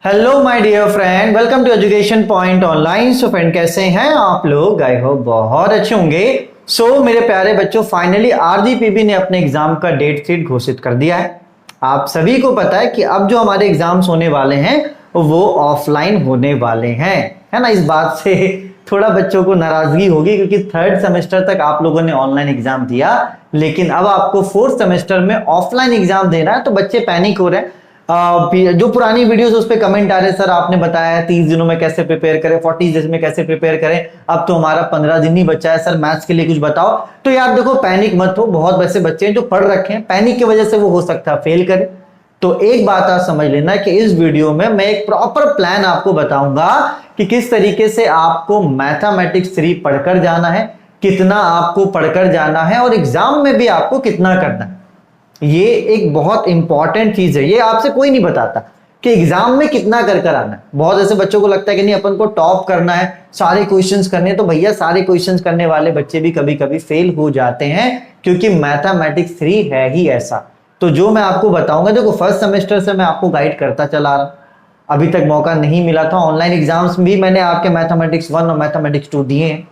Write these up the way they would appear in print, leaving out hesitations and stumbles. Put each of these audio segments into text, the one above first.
Hello my dear friend, welcome to Education Point online. So friend, कैसे हैं आप लोग? आई होप बहुत अच्छे होंगे। मेरे प्यारे बच्चों, फाइनली आरजीपीबी ने अपने एग्जाम का डेट शीट घोषित कर दिया है। आप सभी को पता है कि अब जो हमारे एग्जाम्स होने वाले हैं वो ऑफलाइन होने वाले हैं, है ना। इस बात से थोड़ा बच्चों को नाराजगी होगी क्योंकि थर्ड सेमेस्टर तक आप लोगों ने ऑनलाइन एग्जाम दिया, लेकिन अब आपको फोर्थ सेमेस्टर में ऑफलाइन एग्जाम देना है। तो बच्चे पैनिक हो रहे हैं। जो पुरानी वीडियोस उस पे कमेंट आ रहे हैं, सर आपने बताया 30 दिनों में कैसे प्रिपेयर करें, 40 डेज में कैसे प्रिपेयर करें, अब तो हमारा 15 दिन ही बचा है, सर मैथ्स के लिए कुछ बताओ। तो यार देखो, पैनिक मत हो। बहुत वैसे बच्चे हैं जो पढ़ रखे हैं, पैनिक की वजह से वो हो सकता है फेल करे। तो एक बात आप समझ लेना कि इस वीडियो में मैं एक प्रॉपर प्लान आपको बताऊंगा कि किस तरीके से आपको मैथमेटिक्स 3 पढ़कर जाना है, कितना आपको पढ़कर जाना है और एग्जाम में भी आपको कितना करना है। ये एक बहुत इंपॉर्टेंट चीज है, ये आपसे कोई नहीं बताता कि एग्जाम में कितना कर कर आना है। बहुत ऐसे बच्चों को लगता है कि नहीं अपन को टॉप करना है, सारे क्वेश्चंस करने। तो भैया, सारे क्वेश्चंस करने वाले बच्चे भी कभी कभी फेल हो जाते हैं क्योंकि मैथमेटिक्स 3 है ही ऐसा। तो जो मैं आपको बताऊंगा, देखो फर्स्ट सेमेस्टर से मैं आपको गाइड करता चला आ रहा, अभी तक मौका नहीं मिला था। ऑनलाइन एग्जाम्स भी मैंने आपके मैथमेटिक्स 1 और मैथमेटिक्स 2 दिए हैं।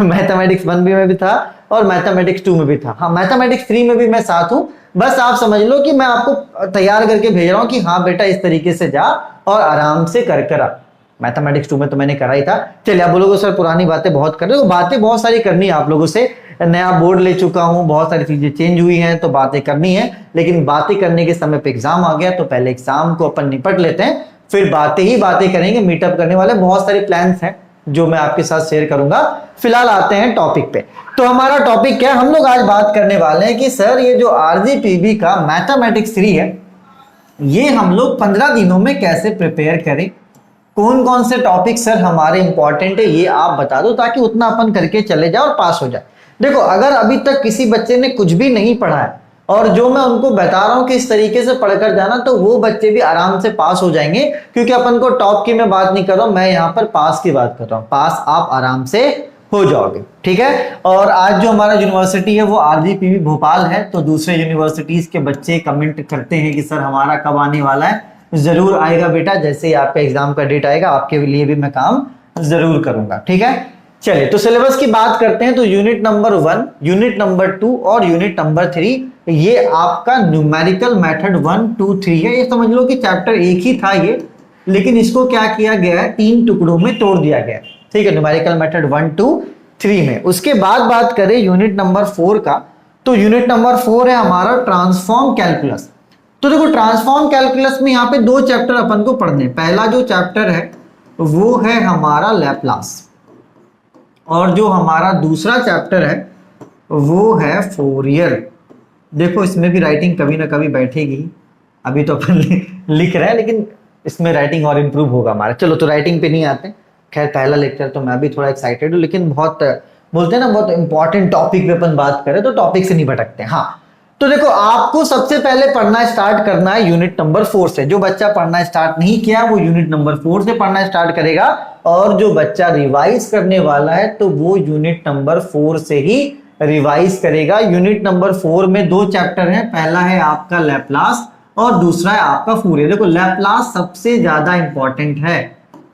मैथमेटिक्स 1 भी में भी था और मैथमेटिक्स 2 में भी था। हाँ, मैथमेटिक्स 3 में भी मैं साथ हूं। बस आप समझ लो कि मैं आपको तैयार करके भेज रहा हूं कि हाँ बेटा, इस तरीके से जा और आराम से कर कर आ। मैथमेटिक्स 2 में तो मैंने करा ही था। चलिए, आप बोलोगे सर पुरानी बातें बहुत कर रहे हो। बातें बहुत सारी करनी है आप लोगों से। नया बोर्ड ले चुका हूं, बहुत सारी चीजें चेंज हुई हैं, तो बातें करनी है। लेकिन बातें करने के समय पे एग्जाम आ गया, तो पहले एग्जाम को अपन निपट लेते हैं, फिर बातें ही बातें करेंगे। मीटअप करने वाले बहुत सारे प्लान्स हैं जो मैं आपके साथ शेयर करूंगा। फिलहाल आते हैं टॉपिक पे। तो हमारा टॉपिक क्या है? हम लोग आज बात करने वाले हैं कि सर ये जो आरजीपीबी का मैथमेटिक्स 3 है, ये हम लोग 15 दिनों में कैसे प्रिपेयर करें, कौन कौन से टॉपिक सर हमारे इंपॉर्टेंट है ये आप बता दो, ताकि उतना अपन करके चले जाए और पास हो जाए। देखो, अगर अभी तक किसी बच्चे ने कुछ भी नहीं पढ़ा है और जो मैं उनको बता रहा हूं कि इस तरीके से पढ़कर जाना, तो वो बच्चे भी आराम से पास हो जाएंगे। क्योंकि अपन को टॉप की मैं बात नहीं कर रहा हूं, मैं यहां पर पास की बात कर रहा हूं। पास आप आराम से हो जाओगे, ठीक है। और आज जो हमारा यूनिवर्सिटी है वो आरजीपीवी भोपाल है। तो दूसरे यूनिवर्सिटीज के बच्चे कमेंट करते हैं कि सर हमारा कब आने वाला है। जरूर आएगा बेटा, जैसे ही आपका एग्जाम का डेट आएगा आपके लिए भी मैं काम जरूर करूंगा, ठीक है। चलिए, तो सिलेबस की बात करते हैं। तो यूनिट नंबर 1, यूनिट नंबर 2 और यूनिट नंबर 3, ये आपका न्यूमेरिकल मेथड 1, 2, 3 है। ये समझ लो कि चैप्टर एक ही था ये, लेकिन इसको क्या किया गया है, 3 टुकड़ों में तोड़ दिया गया, ठीक है। न्यूमेरिकल मेथड 1, 2, 3 में। उसके बाद बात करें यूनिट नंबर 4 का, तो यूनिट नंबर 4 है हमारा ट्रांसफॉर्म कैलकुलस। तो देखो, ट्रांसफॉर्म कैलकुलस में यहाँ पे 2 चैप्टर अपन को पढ़ने। पहला जो चैप्टर है वो है हमारा लैप्लास, और जो हमारा दूसरा चैप्टर है वो है फोरियर। देखो, इसमें भी राइटिंग कभी ना कभी बैठेगी। अभी तो अपन लिख रहे हैं, लेकिन इसमें राइटिंग और इंप्रूव होगा हमारा। चलो, तो राइटिंग पे नहीं आते। खैर, पहला लेक्चर तो मैं भी थोड़ा एक्साइटेड हूँ, लेकिन बहुत बोलते हैं ना, बहुत इंपॉर्टेंट टॉपिक पे अपन बात करें तो टॉपिक से नहीं भटकते। हाँ, तो देखो, आपको सबसे पहले पढ़ना स्टार्ट करना है यूनिट नंबर 4 से। जो बच्चा पढ़ना स्टार्ट नहीं किया वो यूनिट नंबर 4 से पढ़ना स्टार्ट करेगा, और जो बच्चा रिवाइज करने वाला है तो वो यूनिट नंबर 4 से ही रिवाइज करेगा। यूनिट नंबर 4 में 2 चैप्टर हैं। पहला है आपका लैप्लास और दूसरा है आपका फोरियर। देखो, लैप्लास सबसे ज्यादा इंपॉर्टेंट है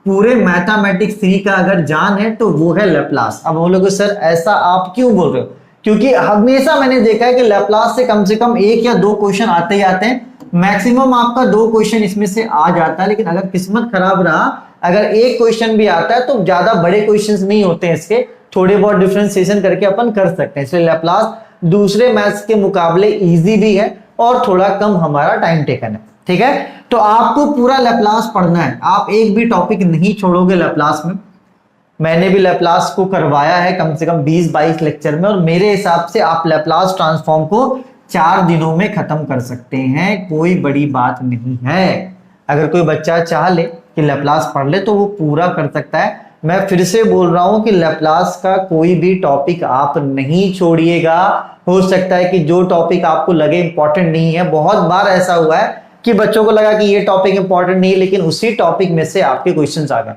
पूरे मैथमेटिक्स 3 का। अगर जान है तो वो है लैप्लास। अब बोलोगे सर ऐसा आप क्यों बोल रहे हो? क्योंकि हमेशा मैंने देखा है कि लैप्लास से कम 1 या 2 क्वेश्चन आते ही आते हैं। मैक्सिमम आपका 2 क्वेश्चन इसमें से आ जाता है, लेकिन अगर किस्मत खराब रहा, अगर 1 क्वेश्चन भी आता है तो ज्यादा बड़े क्वेश्चंस नहीं होते हैं इसके, थोड़े बहुत डिफरेंशिएशन करके अपन कर सकते हैं। इसलिए लैप्लास दूसरे मैथ्स के मुकाबले इजी भी है और थोड़ा कम हमारा टाइम टेकन है, ठीक है। तो आपको पूरा लैप्लास पढ़ना है, आप एक भी टॉपिक नहीं छोड़ोगे लैप्लास में। मैंने भी लैप्लास को करवाया है कम से कम 20-22 लेक्चर में, और मेरे हिसाब से आप लैप्लास ट्रांसफॉर्म को 4 दिनों में खत्म कर सकते हैं। कोई बड़ी बात नहीं है। अगर कोई बच्चा चाह ले कि लैप्लास पढ़ ले तो वो पूरा कर सकता है। मैं फिर से बोल रहा हूं कि लैप्लास का कोई भी टॉपिक आप नहीं छोड़िएगा। हो सकता है कि जो टॉपिक आपको लगे इंपॉर्टेंट नहीं है, बहुत बार ऐसा हुआ है कि बच्चों को लगा कि ये टॉपिक इंपॉर्टेंट नहीं है, लेकिन उसी टॉपिक में से आपके क्वेश्चंस आ गए।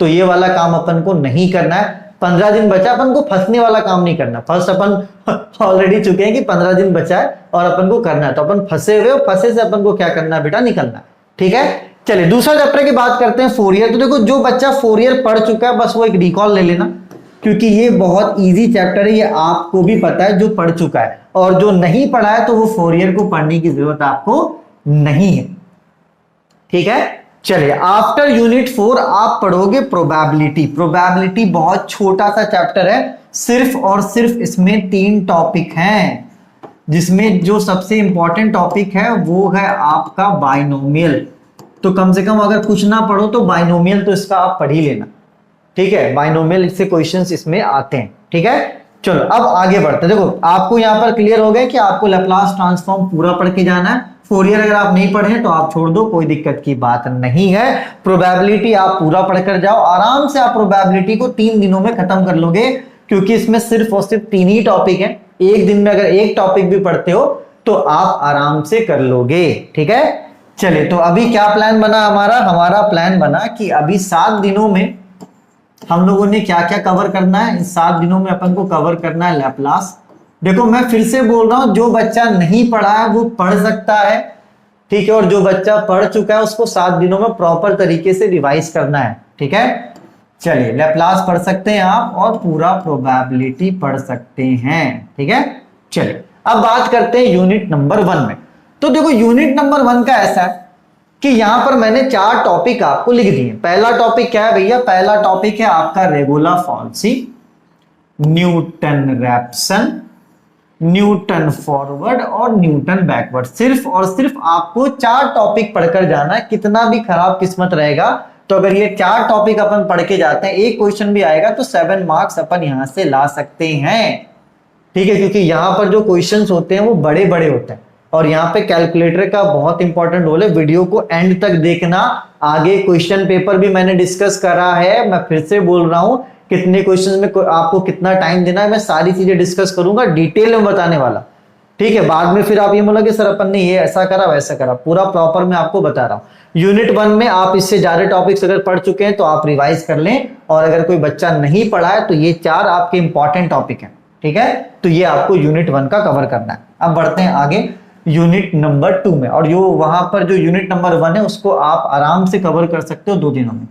तो ये वाला काम अपन को नहीं करना है। 15 दिन बचा, अपन को फंसने वाला काम नहीं करना। फर्स्ट अपन ऑलरेडी चुके हैं कि 15 दिन बचा है और अपन को करना है, तो अपन फंसे हुए, फंसे से अपन को क्या करना है बेटा, निकलना है, ठीक है। चलिए दूसरा चैप्टर की बात करते हैं, फोरियर। तो देखो जो बच्चा फोरियर पढ़ चुका है बस वो एक रिकॉल ले लेना, क्योंकि ये बहुत इजी चैप्टर है, ये आपको भी पता है जो पढ़ चुका है, और जो नहीं पढ़ा है तो वो फोरियर को पढ़ने की जरूरत आपको नहीं है। ठीक है, चलिए आफ्टर यूनिट 4 आप पढ़ोगे प्रोबेबिलिटी। प्रोबेबिलिटी बहुत छोटा सा चैप्टर है, सिर्फ और सिर्फ इसमें 3 टॉपिक हैं, जिसमें जो सबसे इंपॉर्टेंट टॉपिक है वो है आपका बाइनोमियल। तो कम से कम अगर कुछ ना पढ़ो तो बाइनोमियल तो इसका आप पढ़ ही लेना। ठीक है, बाइनोमियल से क्वेश्चंस इसमें आते हैं। ठीक है, चलो अब आगे बढ़ते हैं। देखो आपको यहां पर क्लियर हो गया कि आपको लैप्लास ट्रांसफॉर्म पूरा पढ़ के जाना है। फोरियर अगर आप नहीं पढ़े तो आप छोड़ दो, कोई दिक्कत की बात नहीं है। प्रोबेबिलिटी आप पूरा पढ़कर जाओ, आराम से आप प्रोबेबिलिटी को 3 दिनों में खत्म कर लोगे, क्योंकि इसमें सिर्फ और सिर्फ 3 ही टॉपिक है। एक दिन में अगर एक टॉपिक भी पढ़ते हो तो आप आराम से कर लोगे। ठीक है, चलिए तो अभी क्या प्लान बना हमारा प्लान बना कि अभी 7 दिनों में हम लोगों ने क्या क्या कवर करना है। इस 7 दिनों में अपन को कवर करना है लैप्लास। देखो मैं फिर से बोल रहा हूं, जो बच्चा नहीं पढ़ा है वो पढ़ सकता है, ठीक है, और जो बच्चा पढ़ चुका है उसको 7 दिनों में प्रॉपर तरीके से रिवाइज करना है। ठीक है, चलिए लैप्लास पढ़ सकते हैं आप और पूरा प्रोबेबिलिटी पढ़ सकते हैं। ठीक है, चलिए अब बात करते हैं यूनिट नंबर 1 में। तो देखो यूनिट नंबर 1 का ऐसा है कि यहां पर मैंने 4 टॉपिक आपको लिख दिए। पहला टॉपिक क्या है भैया? पहला टॉपिक है आपका regula falsi, Newton Raphson, Newton forward और न्यूटन बैकवर्ड। सिर्फ और सिर्फ आपको 4 टॉपिक पढ़कर जाना है। कितना भी खराब किस्मत रहेगा तो अगर ये 4 टॉपिक अपन पढ़ के जाते हैं, एक क्वेश्चन भी आएगा तो 7 मार्क्स अपन यहां से ला सकते हैं। ठीक है, क्योंकि यहां पर जो क्वेश्चंस होते हैं वो बड़े बड़े होते हैं, और यहाँ पे कैलकुलेटर का बहुत इंपॉर्टेंट रोल है। वीडियो को एंड तक देखना, आगे क्वेश्चन पेपर भी मैंने डिस्कस करा है। मैं फिर से बोल रहा हूं, कितने क्वेश्चंस में आपको कितना टाइम देना है, मैं सारी चीजें डिस्कस करूंगा, डिटेल में बताने वाला। ठीक है, बाद में फिर आप ये बोलोगे सर अपन ने ये ऐसा करा वैसा करा, पूरा प्रॉपर मैं आपको बता रहा हूं। यूनिट 1 में आप इससे ज्यादा टॉपिक्स अगर पढ़ चुके हैं तो आप रिवाइज कर लें, और अगर कोई बच्चा नहीं पढ़ा है तो ये 4 आपके इंपॉर्टेंट टॉपिक हैं। ठीक है, तो ये आपको यूनिट 1 का कवर करना है। अब बढ़ते हैं आगे यूनिट नंबर 2 में, और जो वहां पर जो यूनिट नंबर 1 है उसको आप आराम से कवर कर सकते हो 2 दिनों में।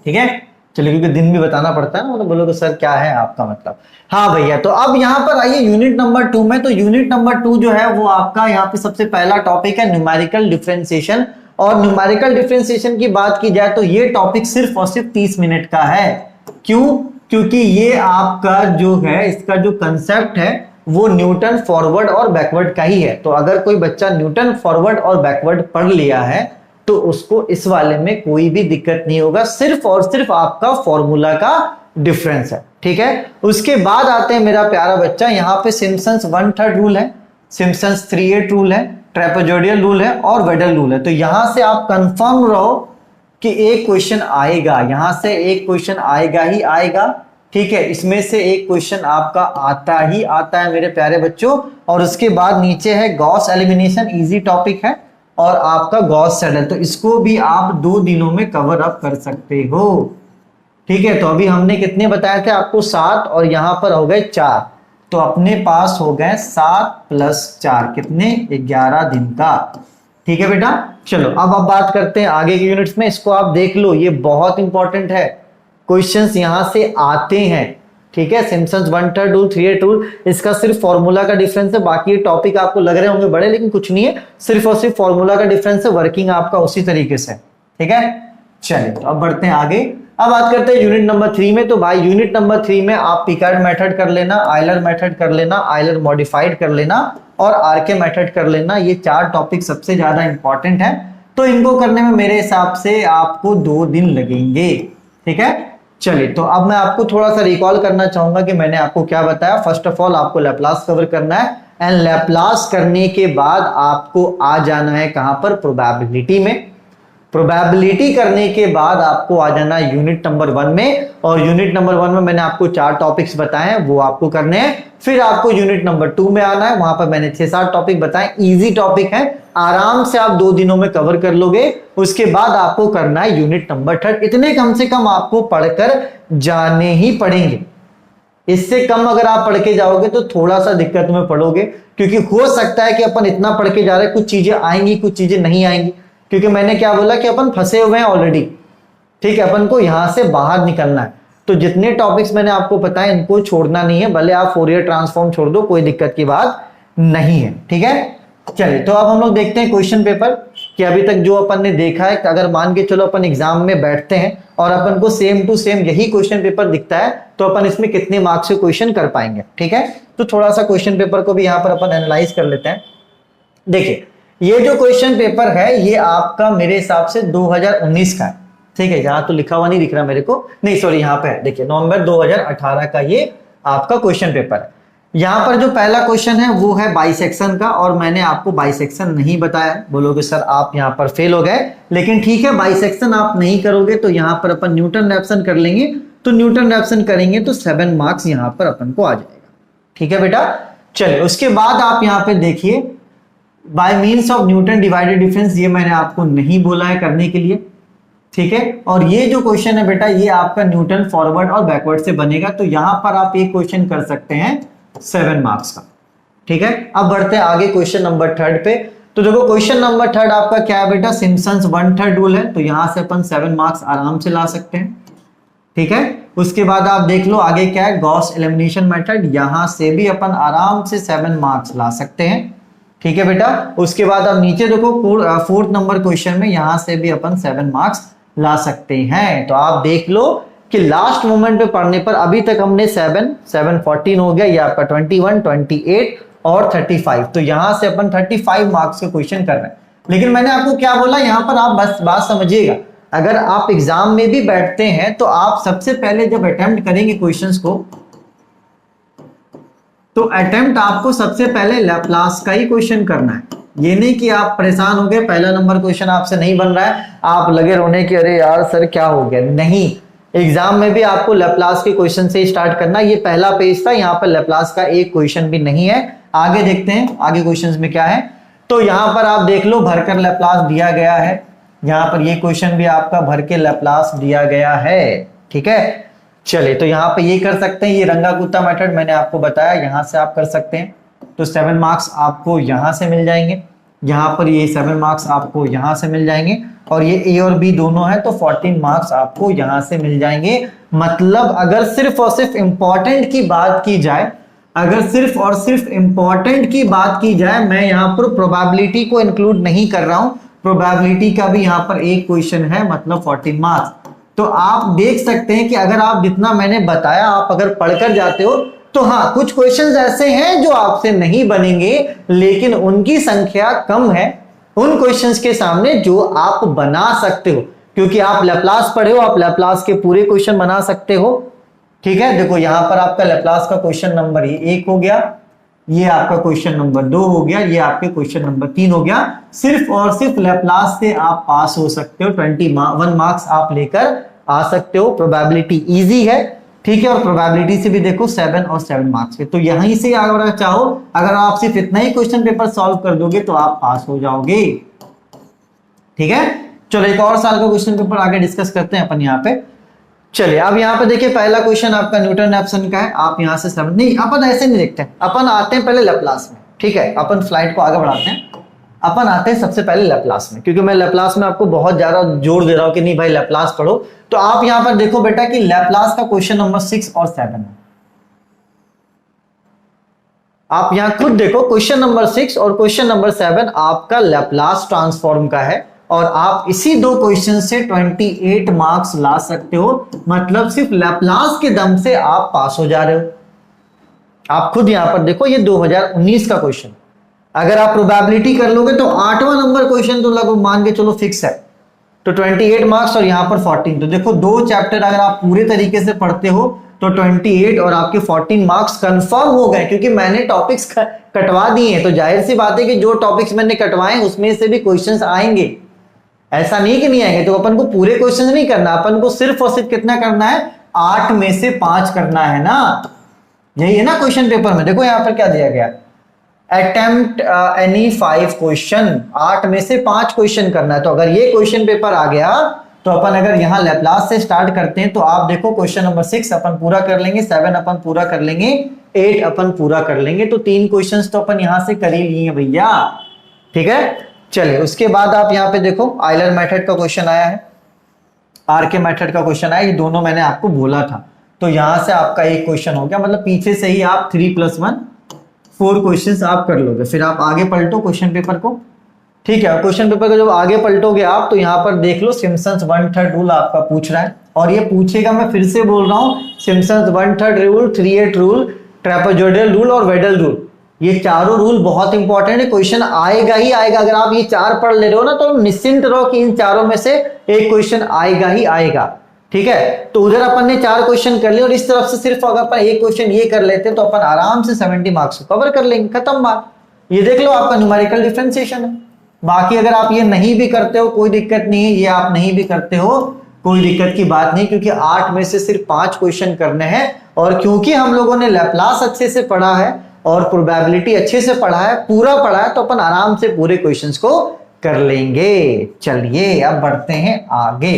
ठीक है, चलिए, क्योंकि दिन भी बताना पड़ता है ना, मतलब बोलोगे सर क्या है आपका मतलब। हाँ भैया, तो अब यहां पर आइए यूनिट नंबर 2 में। तो यूनिट नंबर 2 जो है वो आपका यहाँ पे सबसे पहला टॉपिक है न्यूमेरिकल डिफरेंशिएशन। और न्यूमेरिकल डिफरेंशिएशन की बात की जाए तो ये टॉपिक सिर्फ और सिर्फ 30 मिनट का है। क्यों? क्योंकि ये आपका जो है इसका जो कंसेप्ट है वो न्यूटन फॉरवर्ड और बैकवर्ड का ही है। तो अगर कोई बच्चा न्यूटन फॉरवर्ड और बैकवर्ड पढ़ लिया है तो उसको इस वाले में कोई भी दिक्कत नहीं होगा, सिर्फ और सिर्फ आपका फॉर्मूला का डिफरेंस है। ठीक है, उसके बाद आते हैं मेरा प्यारा बच्चा, यहाँ पे सिम्पसन्स 1/3 रूल है, सिम्पसन्स 3/8 रूल है, ट्रेपेजोइडल रूल है और वेडल रूल है। तो यहां से आप कंफर्म रहो कि एक क्वेश्चन आएगा, यहां से एक क्वेश्चन आएगा ही आएगा। ठीक है, इसमें से एक क्वेश्चन आपका आता ही आता है मेरे प्यारे बच्चों। और उसके बाद नीचे है गॉस एलिमिनेशन, इजी टॉपिक है, और आपका गॉस सेडल, तो इसको भी आप 2 दिनों में कवर अप कर सकते हो। ठीक है, तो अभी हमने कितने बताए थे आपको? 7, और यहां पर हो गए 4, तो अपने पास हो गए 7 + 4 कितने? 11 दिन का। ठीक है बेटा, चलो अब बात करते हैं आगे के यूनिट्स में। इसको आप देख लो, ये बहुत इंपॉर्टेंट है, क्वेश्चंस यहां से आते हैं। ठीक है, सिम्पसन्स 1/3 रूल, 3/8 रूल, इसका सिर्फ फॉर्मूला का डिफरेंस है। बाकी टॉपिक आपको लग रहे होंगे बड़े, लेकिन कुछ नहीं है, सिर्फ और सिर्फ फॉर्मूला का डिफरेंस है, वर्किंग आपका उसी तरीके से। ठीक है, चलिए तो अब बढ़ते हैं आगे। अब बात करते हैं यूनिट नंबर 3 में। तो भाई यूनिट नंबर 3 में आप पिकार्ड मेथड कर लेना, आयलर मेथड कर लेना, आयलर मॉडिफाइड कर लेना और आरके मेथड कर लेना। ये 4 टॉपिक सबसे ज्यादा इंपॉर्टेंट है, तो इनको करने में मेरे हिसाब से आपको 2 दिन लगेंगे। ठीक है, चलिए तो अब मैं आपको थोड़ा सा रिकॉल करना चाहूंगा कि मैंने आपको क्या बताया। फर्स्ट ऑफ ऑल आपको लैप्लास कवर करना है, एंड लैप्लास करने के बाद आपको आ जाना है कहां पर? प्रोबेबिलिटी में। प्रोबेबिलिटी करने के बाद आपको आ जाना है यूनिट नंबर 1 में, और यूनिट नंबर 1 में मैंने आपको 4 टॉपिक्स बताए हैं, वो आपको करने हैं। फिर आपको यूनिट नंबर 2 में आना है, वहां पर मैंने 6-7 टॉपिक बताए, इजी टॉपिक है, आराम से आप 2 दिनों में कवर कर लोगे। उसके बाद आपको करना है यूनिट नंबर 3। इतने कम से कम आपको पढ़कर जाने ही पड़ेंगे। इससे कम अगर आप पढ़ के जाओगे तो थोड़ा सा दिक्कत में पड़ोगे, क्योंकि हो सकता है कि अपन इतना पढ़ के जा रहे हैं, कुछ चीजें आएंगी कुछ चीजें नहीं आएंगी। क्योंकि मैंने क्या बोला कि अपन फंसे हुए हैं ऑलरेडी, ठीक है, अपन को यहां से बाहर निकलना है। तो जितने टॉपिक्स मैंने आपको बताया इनको छोड़ना नहीं है, भले आप फोरियर ट्रांसफॉर्म छोड़ दो, कोई दिक्कत की बात नहीं है, ठीक है। चलिए तो अब हम लोग देखते हैं क्वेश्चन पेपर कि अभी तक जो अपन ने देखा है, अगर मान के चलो अपन एग्जाम में बैठते हैं और अपन को सेम टू सेम यही क्वेश्चन पेपर दिखता है तो अपन इसमें कितने मार्क्स के क्वेश्चन कर पाएंगे, ठीक है। तो थोड़ा सा क्वेश्चन पेपर को भी यहाँ पर अपन एनालाइज कर लेते हैं। देखिए ये जो क्वेश्चन पेपर है ये आपका मेरे हिसाब से 2019 का है, ठीक है। यहाँ तो लिखा हुआ नहीं दिख रहा मेरे को, नहीं सॉरी यहाँ पे है, देखिए नवंबर 2018 का ये आपका क्वेश्चन पेपर है। यहाँ पर जो पहला क्वेश्चन है वो है बाइसेक्शन का, और मैंने आपको बाइसेक्शन नहीं बताया, बोलोगे सर आप यहाँ पर फेल हो गए, लेकिन ठीक है बाइसेक्शन आप नहीं करोगे तो यहाँ पर अपन न्यूटन रैप्सन कर लेंगे, तो न्यूटन रैप्सन करेंगे तो 7 मार्क्स यहाँ पर अपन को आ जाएगा, ठीक है बेटा। चलिए उसके बाद आप यहाँ पे देखिए bye means of Newton divided difference, ये मैंने आपको नहीं बोला है करने के लिए, ठीक है। और ये जो क्वेश्चन है बेटा ये आपका न्यूटन फॉरवर्ड और बैकवर्ड से बनेगा, तो यहां पर आप एक क्वेश्चन कर सकते हैं 7 मार्क्स का, ठीक है। अब बढ़ते हैं आगे क्वेश्चन नंबर 3 पे। तो देखो क्वेश्चन नंबर 3 आपका क्या है बेटा, सिम्पसन्स 1/3 रूल है, तो यहां से अपन 7 मार्क्स आराम से ला सकते हैं, ठीक है। उसके बाद आप देख लो आगे क्या है, गॉस एलिमिनेशन मेथड, यहां से भी अपन आराम से 7 मार्क्स ला सकते हैं, ठीक है बेटा। उसके बाद आप नीचे देखो 4th नंबर क्वेश्चन में यहां से भी अपन 7 मार्क्स ला सकते हैं। तो आप देख लो कि लास्ट मोमेंट पे पढ़ने पर अभी तक हमने 7 14 हो गया, ये आपका 21 28 और 35, तो यहां से अपन 35 मार्क्स के क्वेश्चन कर रहे हैं। लेकिन मैंने आपको क्या बोला, यहां पर आप बस बात समझिएगा, अगर आप एग्जाम में भी बैठते हैं तो आप सबसे पहले जब अटेम्प्ट करेंगे क्वेश्चंस को, तो अटेम्प्ट आपको सबसे पहले लैप्लास का ही क्वेश्चन करना है। ये नहीं कि आप परेशान हो गए, पहला नंबर क्वेश्चन आपसे नहीं बन रहा है, आप लगे रोने की अरे यार सर क्या हो गया, नहीं, एग्जाम में भी आपको लैप्लास के क्वेश्चन से स्टार्ट करना। ये पहला पेज था, यहाँ पर लैप्लास का एक क्वेश्चन भी नहीं है। आगे देखते हैं आगे क्वेश्चंस में क्या है। तो यहाँ पर आप देख लो भरकर लैप्लास दिया गया है, यहाँ पर ये क्वेश्चन भी आपका भर के लैप्लास दिया गया है, ठीक है। चलिए तो यहाँ पे ये कर सकते हैं, ये रंगा कुत्ता मेथड मैंने आपको बताया, यहां से आप कर सकते हैं, तो 7 मार्क्स आपको यहां से मिल जाएंगे, यहाँ पर ये 7 मार्क्स आपको यहां से मिल जाएंगे, और ये ए और बी दोनों है तो 14 मार्क्स आपको यहां से मिल जाएंगे। मतलब अगर सिर्फ और सिर्फ इंपॉर्टेंट की बात की जाए, अगर सिर्फ और सिर्फ इंपॉर्टेंट की बात की जाए, मैं यहाँ पर प्रोबेबिलिटी को इंक्लूड नहीं कर रहा हूं, प्रोबेबिलिटी का भी यहाँ पर एक क्वेश्चन है, मतलब 14 मार्क्स। तो आप देख सकते हैं कि अगर आप जितना मैंने बताया आप अगर पढ़कर जाते हो तो हाँ कुछ क्वेश्चंस ऐसे हैं जो आपसे नहीं बनेंगे, लेकिन उनकी संख्या कम है उन क्वेश्चंस के सामने जो आप बना सकते हो, क्योंकि आप लैप्लास पढ़े हो, आप लैप्लास के पूरे क्वेश्चन बना सकते हो, ठीक है। देखो यहां पर आपका लैप्लास का क्वेश्चन नंबर ये 1 हो गया, ये आपका क्वेश्चन नंबर 2 हो गया, ये आपके क्वेश्चन नंबर 3 हो गया। सिर्फ और सिर्फ लैप्लास से आप पास हो सकते हो, 21 मार्क्स आप लेकर आ सकते हो। प्रोबेबिलिटी इजी है, ठीक है, और प्रोबेबिलिटी से भी देखो 7 और 7 मार्क्स के, तो यहीं से अगर चाहो, अगर आप सिर्फ इतना ही क्वेश्चन पेपर सॉल्व कर दोगे तो आप पास हो जाओगे, ठीक है। चलो एक और साल का क्वेश्चन पेपर आगे डिस्कस करते हैं अपन यहाँ पे। चलिए अब यहाँ पे देखिए पहला क्वेश्चन आपका न्यूटन रैप्सन का है, आप यहाँ से 7 नहीं, अपन ऐसे नहीं देखते, अपन आते हैं पहले लैप्लास में, ठीक है। अपन स्लाइड को आगे बढ़ाते हैं, अपन आते हैं सबसे पहले लैप्लास में, क्योंकि मैं लैप्लास में आपको बहुत ज्यादा जोर दे रहा हूं कि नहीं भाई लैप्लास पढ़ो। तो आप यहां पर देखो बेटा कि लैप्लास का क्वेश्चन नंबर 6 और 7 है, आप यहां खुद देखो क्वेश्चन नंबर 6 और क्वेश्चन नंबर 7 आपका लैप्लास ट्रांसफॉर्म का है, और आप इसी दो क्वेश्चन से 28 मार्क्स ला सकते हो। मतलब सिर्फ लैप्लास के दम से आप पास हो जा रहे हो। आप खुद यहां पर देखो ये 2019 का क्वेश्चन, अगर आप प्रोबेबिलिटी कर लोगे तो 8वां नंबर क्वेश्चन तो लगभग मान के चलो फिक्स है, तो 28 मार्क्स और यहां पर 14। तो देखो 2 चैप्टर अगर आप पूरे तरीके से पढ़ते हो तो 28 और आपके 14 मार्क्स कंफर्म हो गए, क्योंकि मैंने टॉपिक्स कटवा दिए हैं। तो जाहिर सी बात है कि जो टॉपिक्स मैंने कटवाए उसमें से भी क्वेश्चंस आएंगे, ऐसा नहीं कि नहीं आएंगे। तो अपन को पूरे क्वेश्चन नहीं करना, अपन को सिर्फ और सिर्फ कितना करना है, 8 में से 5 करना है ना, यही है ना क्वेश्चन पेपर में। देखो यहां पर क्या दिया गया, अटेम्प्ट एनी 5 क्वेश्चन, 8 में से 5 क्वेश्चन करना है। तो अगर ये क्वेश्चन पेपर आ गया तो अपन अगर यहां लैप्लास से स्टार्ट करते हैं तो आप देखो क्वेश्चन नंबर 6 अपन पूरा कर लेंगे, 7 अपन पूरा कर लेंगे, 8 अपन पूरा कर लेंगे, तो 3 क्वेश्चंस तो अपन यहां से कर ही लिए भैया, ठीक है। चलिए उसके बाद आप यहाँ पे देखो आइलर मेथड का क्वेश्चन आया है, आर के मेथड का क्वेश्चन आया, ये दोनों मैंने आपको बोला था। तो यहां से आपका एक क्वेश्चन हो गया, मतलब पीछे से ही आप 3+1 4 क्वेश्चंस आप कर लोगे। फिर आप आगे पलटो क्वेश्चन पेपर को, ठीक है। क्वेश्चन पेपर को जब आगे पलटोगे आप तो यहाँ पर देख लो सिम्पसन्स 1/3 रूल आपका पूछ रहा है, और ये पूछेगा, मैं फिर से बोल रहा हूँ, Simpson's 1/3 rule, 3/8 rule, trapezoidal rule और वेडल रूल, ये चारों रूल बहुत इंपॉर्टेंट है, क्वेश्चन आएगा ही आएगा। अगर आप ये 4 पढ़ ले रहे हो ना तो निश्चिंत रहो कि इन चारों में से एक क्वेश्चन आएगा ही आएगा, ठीक है। तो उधर अपन ने 4 क्वेश्चन कर लिए और इस तरफ से सिर्फ अगर अपन एक क्वेश्चन ये कर लेते तो अपन आराम से 70 मार्क्स को कवर कर लेंगे, खत्म बात। ये देख लो आपका न्यूमेरिकल डिफरेंशिएशन है। बाकी अगर आप ये नहीं भी करते हो कोई दिक्कत नहीं है, ये आप नहीं भी करते हो कोई दिक्कत की बात नहीं, क्योंकि 8 में से सिर्फ 5 क्वेश्चन करने हैं। और क्योंकि हम लोगों ने लैप्लास अच्छे से पढ़ा है और प्रोबेबिलिटी अच्छे से पढ़ा है, पूरा पढ़ा है, तो अपन आराम से पूरे क्वेश्चंस को कर लेंगे। चलिए अब बढ़ते हैं आगे,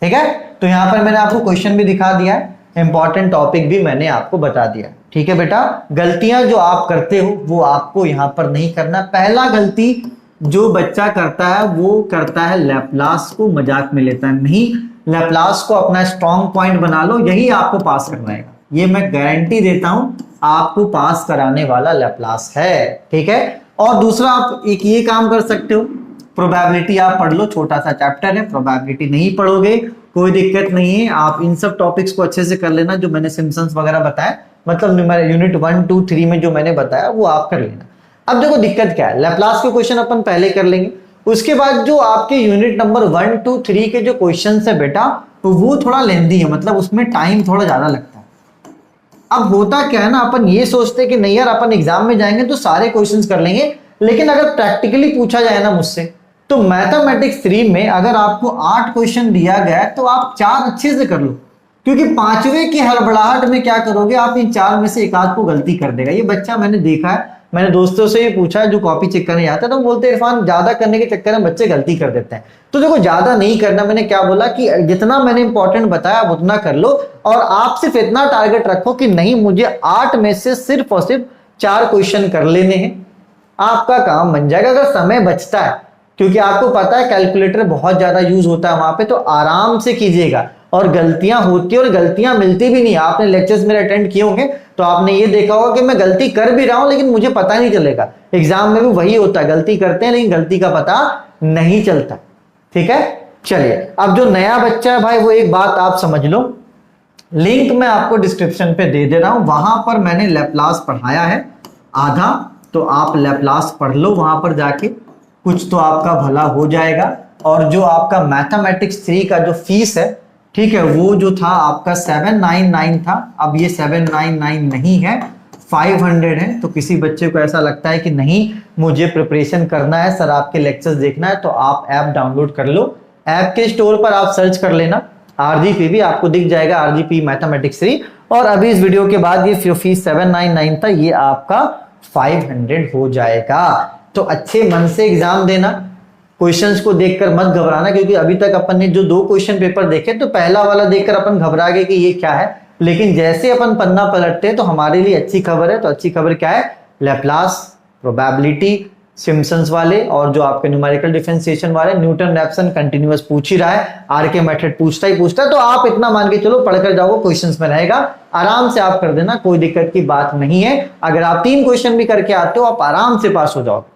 ठीक है। तो यहां पर मैंने आपको क्वेश्चन भी दिखा दिया है, इंपॉर्टेंट टॉपिक भी मैंने आपको बता दिया, ठीक है बेटा। गलतियां जो आप करते हो वो आपको यहां पर नहीं करना। पहला गलती जो बच्चा करता है वो करता है लैप्लास को मजाक में लेता है। नहीं, लैप्लास को अपना स्ट्रॉन्ग पॉइंट बना लो, यही आपको पास करवाएगा, ये मैं गारंटी देता हूं, आपको पास कराने वाला लैप्लास है, ठीक है। और दूसरा आप एक ये काम कर सकते हो, प्रोबेबिलिटी आप पढ़ लो, छोटा सा चैप्टर है, प्रोबेबिलिटी नहीं पढ़ोगे कोई दिक्कत नहीं है, आप इन सब टॉपिक्स को अच्छे से कर लेना जो मैंने सिम्पसन्स वगैरह बताया, मतलब यूनिट 1, 2, 3 में जो मैंने बताया वो आप कर लेना। अब देखो दिक्कत क्या है, लैप्लास के क्वेश्चन अपन पहले कर लेंगे, उसके बाद जो आपके यूनिट नंबर 1, 2, 3 के जो क्वेश्चन है बेटा, तो वो थोड़ा लेंदी है, मतलब उसमें टाइम थोड़ा ज्यादा लगता है। अब होता क्या है ना, अपन ये सोचते हैं कि नहीं यार अपन एग्जाम में जाएंगे तो सारे क्वेश्चंस कर लेंगे, लेकिन अगर प्रैक्टिकली पूछा जाए ना मुझसे, तो मैथमेटिक्स 3 में अगर आपको 8 क्वेश्चन दिया गया है तो आप 4 अच्छे से कर लो, क्योंकि 5वें की हड़बड़ाहट में क्या करोगे आप, इन 4 में से एक आध को गलती कर देगा। ये बच्चा मैंने देखा है, मैंने दोस्तों से ये पूछा जो कॉपी चेक करने जाता है, तो बोलते हैं इरफान ज्यादा करने के चक्कर में बच्चे गलती कर देते हैं। तो देखो ज्यादा नहीं करना, मैंने क्या बोला कि जितना मैंने इंपॉर्टेंट बताया उतना कर लो, और आप सिर्फ इतना टारगेट रखो कि नहीं मुझे 8 में से सिर्फ और सिर्फ 4 क्वेश्चन कर लेने हैं, आपका काम बन जाएगा। अगर समय बचता है, क्योंकि आपको पता है कैलकुलेटर बहुत ज्यादा यूज होता है वहां पे, तो आराम से कीजिएगा। और गलतियां होती है और गलतियां मिलती भी नहीं, आपने लेक्चर्स मेरे अटेंड किए होंगे तो आपने ये देखा होगा कि मैं गलती कर भी रहा हूं लेकिन मुझे पता नहीं चलेगा। एग्जाम में भी वही होता है, गलती करते हैं लेकिन गलती का पता नहीं चलता, ठीक है। चलिए अब जो नया बच्चा है भाई, वो एक बात आप समझ लो, लिंक मैं आपको डिस्क्रिप्शन पे दे रहा हूं, वहां पर मैंने लैप्लास पढ़ाया है आधा, तो आप लैप्लास पढ़ लो वहां पर जाके, कुछ तो आपका भला हो जाएगा। और जो आपका मैथमेटिक्स 3 का जो फीस है, ठीक है, वो जो था आपका 799 था, अब ये 799 नहीं है, 500 है। तो किसी बच्चे को ऐसा लगता है कि नहीं मुझे प्रिपरेशन करना है सर, आपके लेक्चर्स देखना है, तो आप ऐप डाउनलोड कर लो, ऐप के स्टोर पर आप सर्च कर लेना आरजीपीवी, आपको दिख जाएगा आरजीपी मैथमेटिक्स 3। और अभी इस वीडियो के बाद ये फीस 799 था, ये आपका 500 हो जाएगा। तो अच्छे मन से एग्जाम देना, क्वेश्चंस को देखकर मत घबराना, क्योंकि अभी तक अपन ने जो 2 क्वेश्चन पेपर देखे तो पहला वाला देखकर अपन घबरा गए कि ये क्या है, लेकिन जैसे अपन पन्ना पलटते हैं तो हमारे लिए अच्छी खबर है। तो अच्छी खबर क्या है, लैप्लास, प्रोबेबिलिटी, सिम्पसन्स वाले और जो आपके न्यूमेरिकल डिफरेंशिएशन वाले, न्यूटन रैप्सन कंटिन्यूअस पूछ ही रहा है, आर के मेथड पूछता ही पूछता है। तो आप इतना मान के चलो पढ़कर जाओगे, क्वेश्चंस में रहेगा, आराम से आप कर देना, कोई दिक्कत की बात नहीं है। अगर आप 3 क्वेश्चन भी करके आते हो आप आराम से पास हो जाओगे,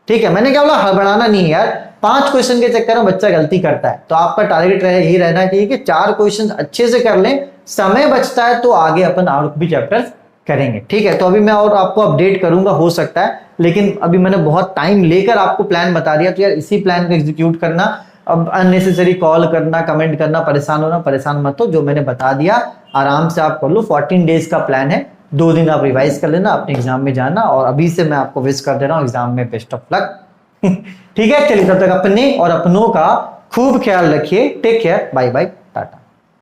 ठीक है। मैंने क्या बोला, हड़बड़ाना नहीं है यार, 5 क्वेश्चन के चक्कर में बच्चा गलती करता है, तो आपका टारगेट यही रहना चाहिए कि 4 क्वेश्चन अच्छे से कर लें, समय बचता है तो आगे अपन और भी चैप्टर्स करेंगे, ठीक है। तो अभी मैं और आपको अपडेट करूंगा, हो सकता है, लेकिन अभी मैंने बहुत टाइम लेकर आपको प्लान बता दिया, तो यार इसी प्लान को एग्जीक्यूट करना, अब अननेसेसरी कॉल करना, कमेंट करना, परेशान होना, परेशान मत हो, जो मैंने बता दिया आराम से आप कर लो। 14 डेज का प्लान है, 2 दिन आप रिवाइज कर लेना, अपने एग्जाम में जाना, और अभी से मैं आपको विश कर दे रहा हूँ एग्जाम में बेस्ट ऑफ लक। ठीक है, चलिए तब तक अपने और अपनों का खूब ख्याल रखिए, टेक केयर, बाय बाय।